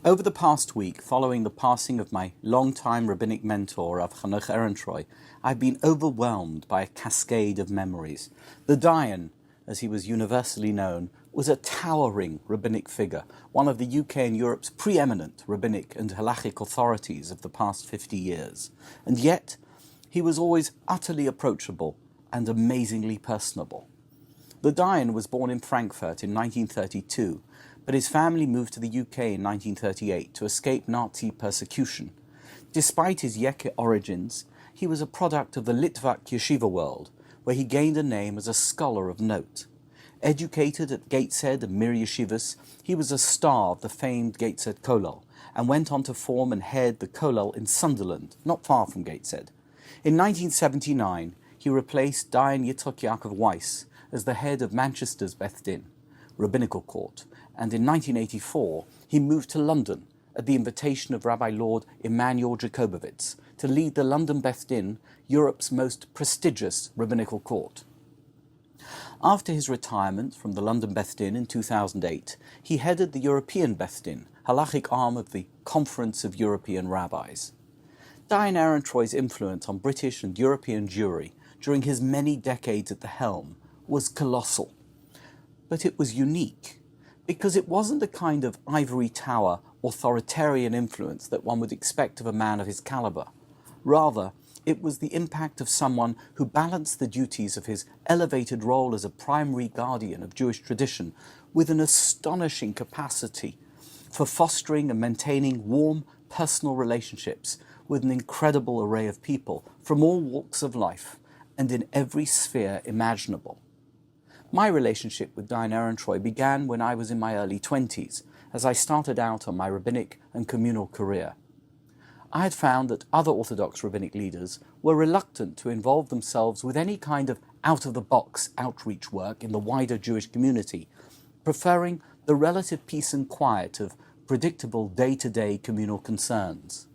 Over the past week, following the passing of my longtime rabbinic mentor, Rabbi Chanoch Ehrentreu, I've been overwhelmed by a cascade of memories. The Dayan, as he was universally known, was a towering rabbinic figure, one of the UK and Europe's preeminent rabbinic and halachic authorities of the past 50 years. And yet, he was always utterly approachable and amazingly personable. The Dayan was born in Frankfurt in 1932, but his family moved to the UK in 1938 to escape Nazi persecution. Despite his Yeke origins, he was a product of the Litvak yeshiva world, where he gained a name as a scholar of note. Educated at Gateshead and Mir Yeshivas, he was a star of the famed Gateshead Kollel, and went on to form and head the Kollel in Sunderland, not far from Gateshead. In 1979, he replaced Dayan Chanoch Ehrentreu as the head of Manchester's Beth Din, rabbinical court, and in 1984 he moved to London at the invitation of Rabbi Lord Emanuel Jacobowitz to lead the London Beth Din, Europe's most prestigious rabbinical court. After his retirement from the London Beth Din in 2008, he headed the European Beth Din, halachic arm of the Conference of European Rabbis. Dayan Ehrentreu's influence on British and European Jewry during his many decades at the helm was colossal. But it was unique, because it wasn't the kind of ivory tower authoritarian influence that one would expect of a man of his caliber. Rather, it was the impact of someone who balanced the duties of his elevated role as a primary guardian of Jewish tradition with an astonishing capacity for fostering and maintaining warm personal relationships with an incredible array of people from all walks of life and in every sphere imaginable. My relationship with Dayan Ehrentreu began when I was in my early 20s, as I started out on my rabbinic and communal career. I had found that other Orthodox rabbinic leaders were reluctant to involve themselves with any kind of out-of-the-box outreach work in the wider Jewish community, preferring the relative peace and quiet of predictable day-to-day communal concerns.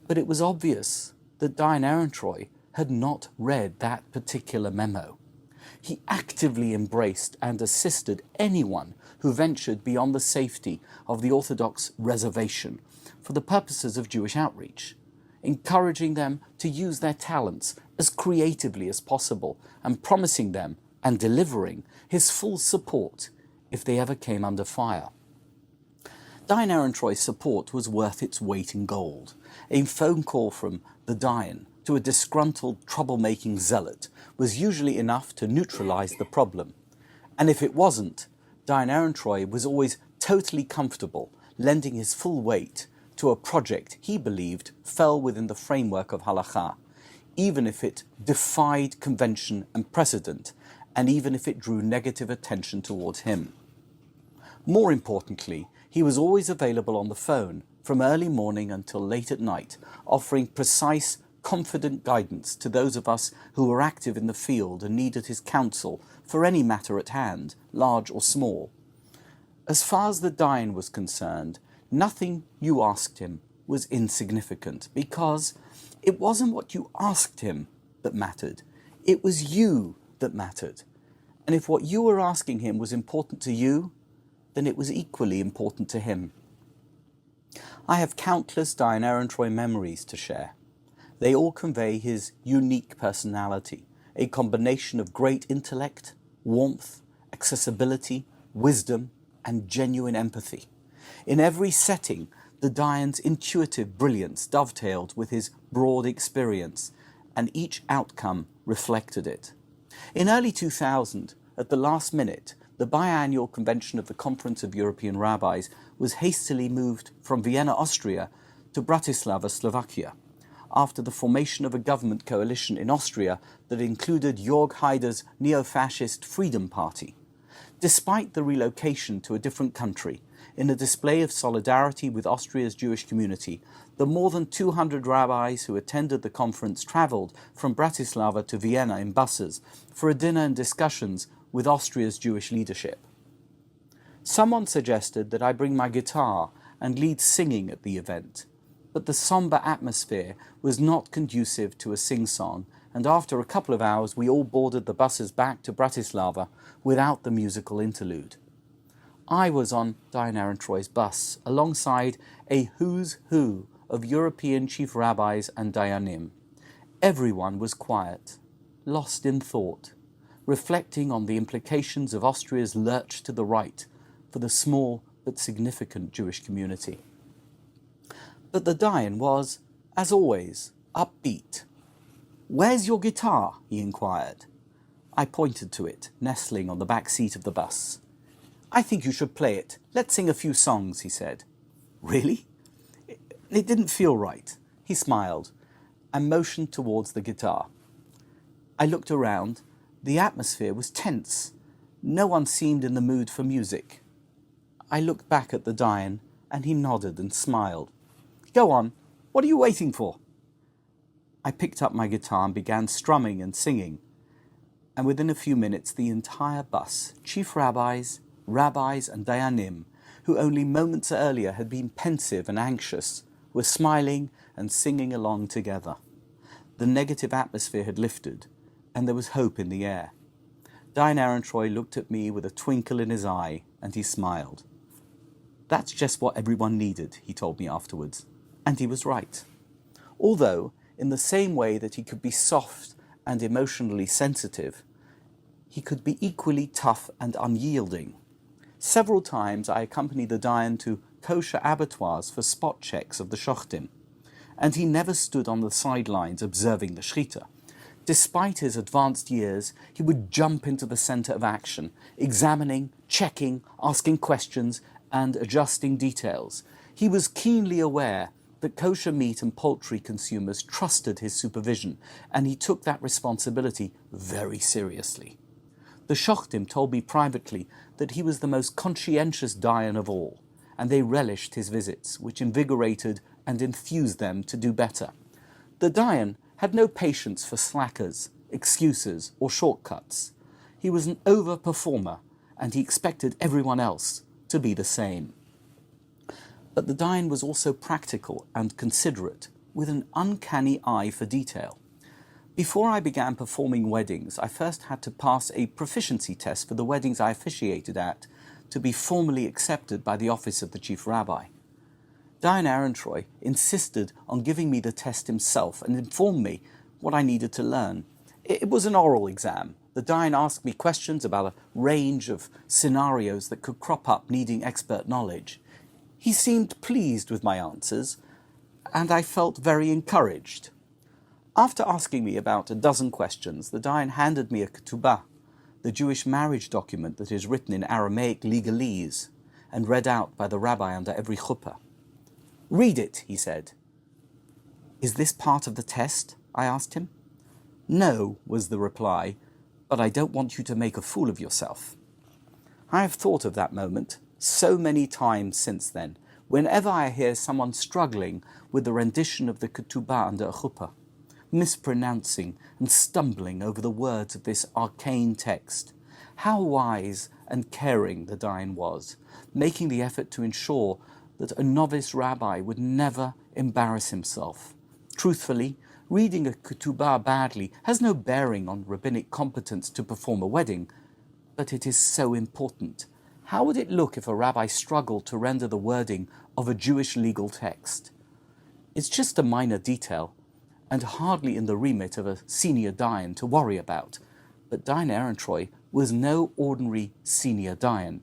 But it was obvious that Dayan Ehrentreu had not read that particular memo. He actively embraced and assisted anyone who ventured beyond the safety of the Orthodox reservation for the purposes of Jewish outreach, encouraging them to use their talents as creatively as possible and promising them and delivering his full support if they ever came under fire. Dayan Ehrentreu's support was worth its weight in gold. A phone call from the Dayan to a disgruntled, troublemaking zealot was usually enough to neutralize the problem. And if it wasn't, Dayan Ehrentreu was always totally comfortable lending his full weight to a project he believed fell within the framework of halakha, even if it defied convention and precedent, and even if it drew negative attention towards him. More importantly, he was always available on the phone from early morning until late at night, offering precise, confident guidance to those of us who were active in the field and needed his counsel for any matter at hand, large or small. As far as the Dayan was concerned, nothing you asked him was insignificant, because it wasn't what you asked him that mattered, it was you that mattered. And if what you were asking him was important to you, then it was equally important to him. I have countless Dayan Ehrentreu memories to share. They all convey his unique personality, a combination of great intellect, warmth, accessibility, wisdom, and genuine empathy. In every setting, the Dayan's intuitive brilliance dovetailed with his broad experience, and each outcome reflected it. In early 2000, at the last minute, the biannual convention of the Conference of European Rabbis was hastily moved from Vienna, Austria, to Bratislava, Slovakia, after the formation of a government coalition in Austria that included Jörg Haider's neo-fascist Freedom Party. Despite the relocation to a different country, in a display of solidarity with Austria's Jewish community, the more than 200 rabbis who attended the conference travelled from Bratislava to Vienna in buses for a dinner and discussions with Austria's Jewish leadership. Someone suggested that I bring my guitar and lead singing at the event, but the sombre atmosphere was not conducive to a sing-song, and after a couple of hours we all boarded the buses back to Bratislava without the musical interlude. I was on Dayan Ehrentreu's bus, alongside a who's who of European chief rabbis and dayanim. Everyone was quiet, lost in thought, reflecting on the implications of Austria's lurch to the right for the small but significant Jewish community. But the Dayan was, as always, upbeat. "Where's your guitar?" he inquired. I pointed to it, nestling on the back seat of the bus. "I think you should play it. Let's sing a few songs," he said. "Really?" It didn't feel right. He smiled and motioned towards the guitar. I looked around. The atmosphere was tense. No one seemed in the mood for music. I looked back at the Dayan, and he nodded and smiled. "Go on. What are you waiting for?" I picked up my guitar and began strumming and singing. And within a few minutes, the entire bus, chief rabbis, and dayanim, who only moments earlier had been pensive and anxious, were smiling and singing along together. The negative atmosphere had lifted, and there was hope in the air. Dayan Ehrentreu looked at me with a twinkle in his eye, and he smiled. "That's just what everyone needed," he told me afterwards. And he was right. Although, in the same way that he could be soft and emotionally sensitive, he could be equally tough and unyielding. Several times I accompanied the Dayan to kosher abattoirs for spot checks of the shochtim, and he never stood on the sidelines observing the shechita. Despite his advanced years, he would jump into the center of action, examining, checking, asking questions, and adjusting details. He was keenly aware that kosher meat and poultry consumers trusted his supervision, and he took that responsibility very seriously. The shochtim told me privately that he was the most conscientious Dayan of all, and they relished his visits, which invigorated and enthused them to do better. The Dayan had no patience for slackers, excuses, or shortcuts. He was an over-performer, and he expected everyone else to be the same. But the Dayan was also practical and considerate, with an uncanny eye for detail. Before I began performing weddings, I first had to pass a proficiency test for the weddings I officiated at to be formally accepted by the office of the chief rabbi. Dayan Ehrentreu insisted on giving me the test himself and informed me what I needed to learn. It was an oral exam. The Dayan asked me questions about a range of scenarios that could crop up needing expert knowledge. He seemed pleased with my answers, and I felt very encouraged. After asking me about a dozen questions, the Dayan handed me a ketubah, the Jewish marriage document that is written in Aramaic legalese and read out by the rabbi under every chuppah. "Read it," he said. "Is this part of the test?" I asked him. "No," was the reply, "but I don't want you to make a fool of yourself." I have thought of that moment so many times since then, whenever I hear someone struggling with the rendition of the ketubah under a chuppah, mispronouncing and stumbling over the words of this arcane text. How wise and caring the Dayan was, making the effort to ensure that a novice rabbi would never embarrass himself. Truthfully, reading a ketubah badly has no bearing on rabbinic competence to perform a wedding, but it is so important. How would it look if a rabbi struggled to render the wording of a Jewish legal text? It's just a minor detail, and hardly in the remit of a senior Dayan to worry about. But Dayan Ehrentreu was no ordinary senior Dayan,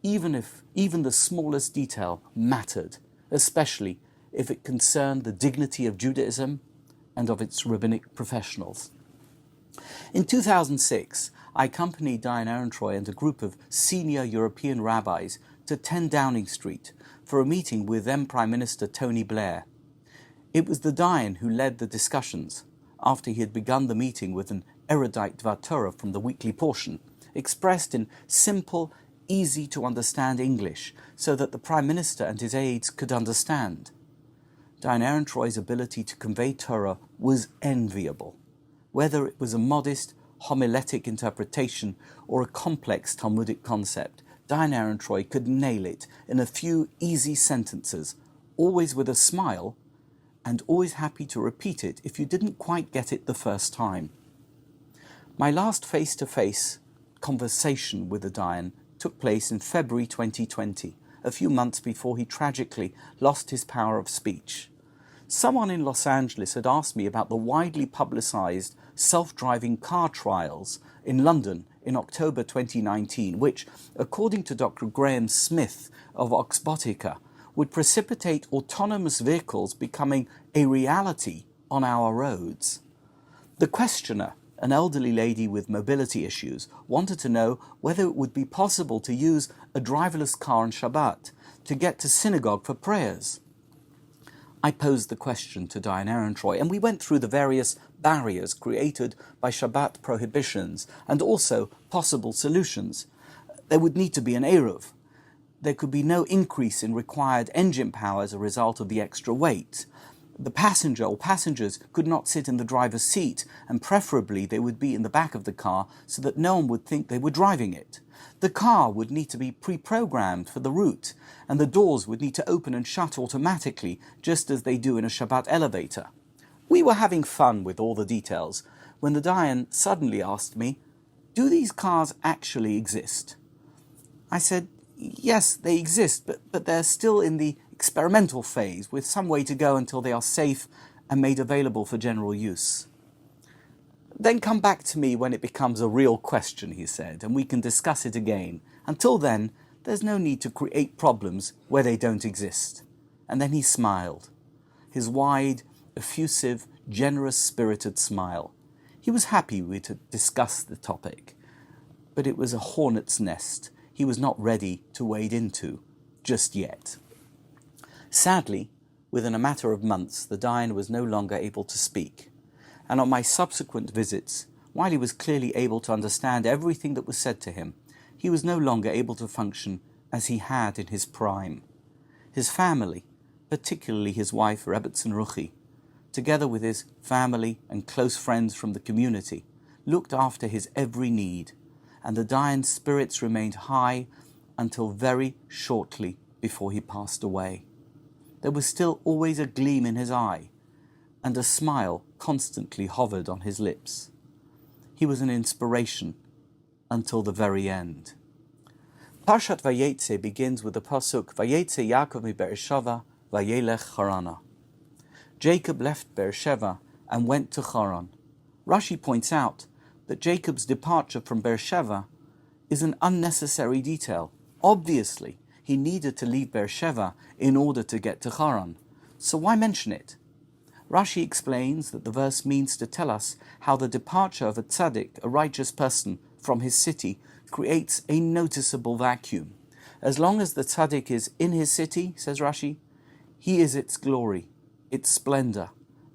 even the smallest detail mattered, especially if it concerned the dignity of Judaism and of its rabbinic professionals. In 2006, I accompanied Dayan Ehrentreu and a group of senior European rabbis to 10 Downing Street for a meeting with then Prime Minister Tony Blair. It was the Dayan who led the discussions, after he had begun the meeting with an erudite Dvar Torah from the weekly portion, expressed in simple, easy-to-understand English, so that the Prime Minister and his aides could understand. Dayan Ehrentreu's ability to convey Torah was enviable. Whether it was a modest, homiletic interpretation or a complex Talmudic concept, Dayan Ehrentreu could nail it in a few easy sentences, always with a smile, and always happy to repeat it if you didn't quite get it the first time. My last face-to-face conversation with the Dayan took place in February 2020, a few months before he tragically lost his power of speech. Someone in Los Angeles had asked me about the widely publicized self-driving car trials in London in October 2019, which, according to Dr. Graham Smith of Oxbotica, would precipitate autonomous vehicles becoming a reality on our roads. The questioner, an elderly lady with mobility issues, wanted to know whether it would be possible to use a driverless car on Shabbat to get to synagogue for prayers. I posed the question to Dayan Ehrentreu, and we went through the various barriers created by Shabbat prohibitions and also possible solutions. There would need to be an Eruv. There could be no increase in required engine power as a result of the extra weight. The passenger or passengers could not sit in the driver's seat, and preferably they would be in the back of the car so that no one would think they were driving it. The car would need to be pre-programmed for the route, and the doors would need to open and shut automatically, just as they do in a Shabbat elevator. We were having fun with all the details when the Dayan suddenly asked me, "Do these cars actually exist?" I said, "Yes, they exist, but they're still in the experimental phase, with some way to go until they are safe and made available for general use." "Then come back to me when it becomes a real question," he said, "and we can discuss it again. Until then, there's no need to create problems where they don't exist." And then he smiled, his wide, effusive, generous-spirited smile. He was happy we had discussed the topic, but it was a hornet's nest he was not ready to wade into just yet. Sadly, within a matter of months, the Dayan was no longer able to speak, and on my subsequent visits, while he was clearly able to understand everything that was said to him, he was no longer able to function as he had in his prime. His family, particularly his wife Rebbetzin Ruchi, together with his family and close friends from the community, looked after his every need, and the Dayan's spirits remained high until very shortly before he passed away. There was still always a gleam in his eye, and a smile constantly hovered on his lips. He was an inspiration until the very end. Parshat Vayetze begins with the pasuk, "Vayetze Yaakov mi Beersheva, vayelech Harana." Jacob left Beersheva and went to Haran. Rashi points out that Jacob's departure from Beersheva is an unnecessary detail. Obviously, he needed to leave Beersheva in order to get to Haran, so why mention it? Rashi explains that the verse means to tell us how the departure of a tzaddik, a righteous person, from his city creates a noticeable vacuum. As long as the tzaddik is in his city, says Rashi, he is its glory, its splendor,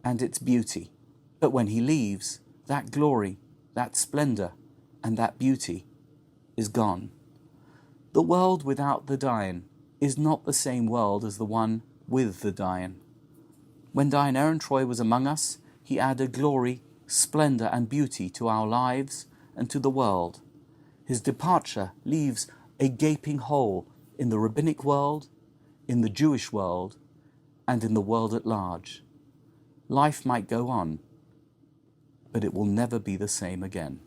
and its beauty. But when he leaves, that glory, that splendor, and that beauty is gone. The world without the Dayan is not the same world as the one with the Dayan. When Dayan Ehrentreu was among us, he added glory, splendor, and beauty to our lives and to the world. His departure leaves a gaping hole in the rabbinic world, in the Jewish world, and in the world at large. Life might go on, but it will never be the same again.